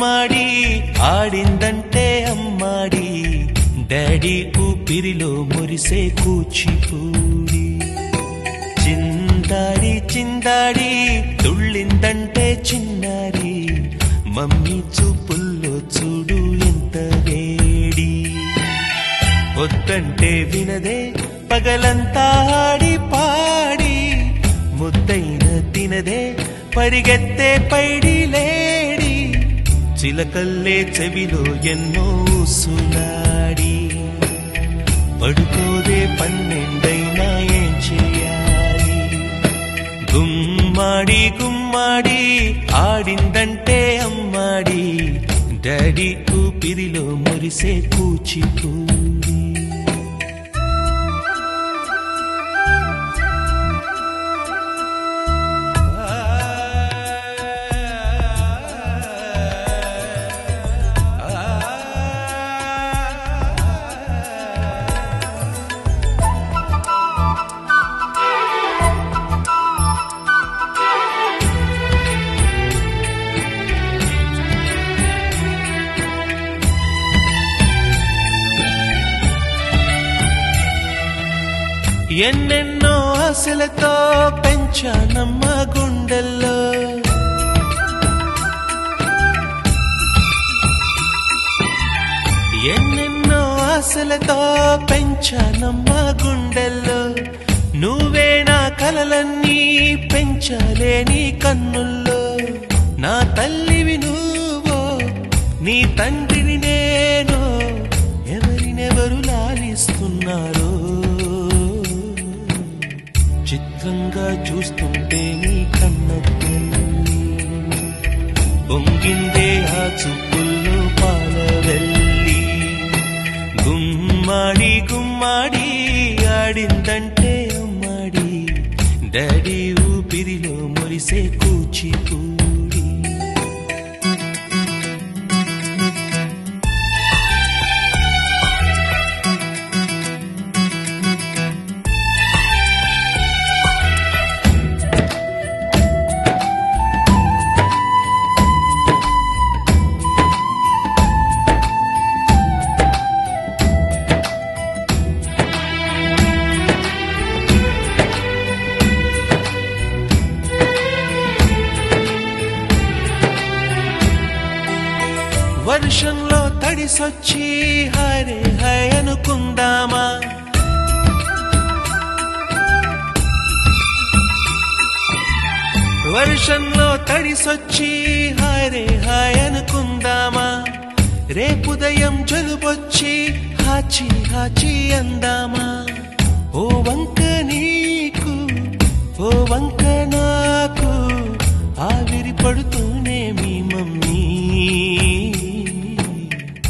గుమ్మాడి ఆడిందంటే అమ్మాడి డాడీ ఊపిరిలో మురిసే కూచిపూడి చిందాడి చిందాడి తుళ్ళిందంటే చిన్నారి మమ్మీ చూపుల్లో చూడు ఎంత వేడి వద్దంటే వినదే పగలంతా ఆడి పాడి ముద్దైన తినదే పరిగెత్తే పైడి లేడి చిలకల్లే చెవిలో ఎన్నో సులాడి పడుకోదే పన్నెండైనా ఏం చేయాలి గుమ్మాడి గుమ్మాడి ఆడిందంటే అమ్మాడి డాడీ ఊపిరిలో మురిసే కూచిపూడి ఎన్నెన్నో ఆశలతో పెంచానమ్మ గుండెల్లో ఎన్నెన్నో ఆశలతో పెంచానమ్మ గుండెల్లో నువ్వే నా కలలన్నీ పెంచాలే నీ కన్నుల్లో నా తల్లివి నువ్వో నీ తండ్రిని నేను ఎవరినెవరు లాలిస్తున్నారో చిత్రంగా చూస్తుంటే నీ కన్నది పొంగిందే ఆ చూపుల్లో పాలవెల్లి గుమ్మాడి గుమ్మాడి ఆడిందంటే అమ్మాడి డాడీ ఊపిరిలో మురిసే కూచిపూడి వర్షంలో తడిసొచ్చి హరే హై అనుకుందామా వర్షంలో తడిసొచ్చి హరే హై అనుకుందామా రేపుదయం జలుబొచ్చి హాచి హాచి అందామా ఓ వంక నీకు ఓ వంక నాకు ఆవిరి పడుతూనే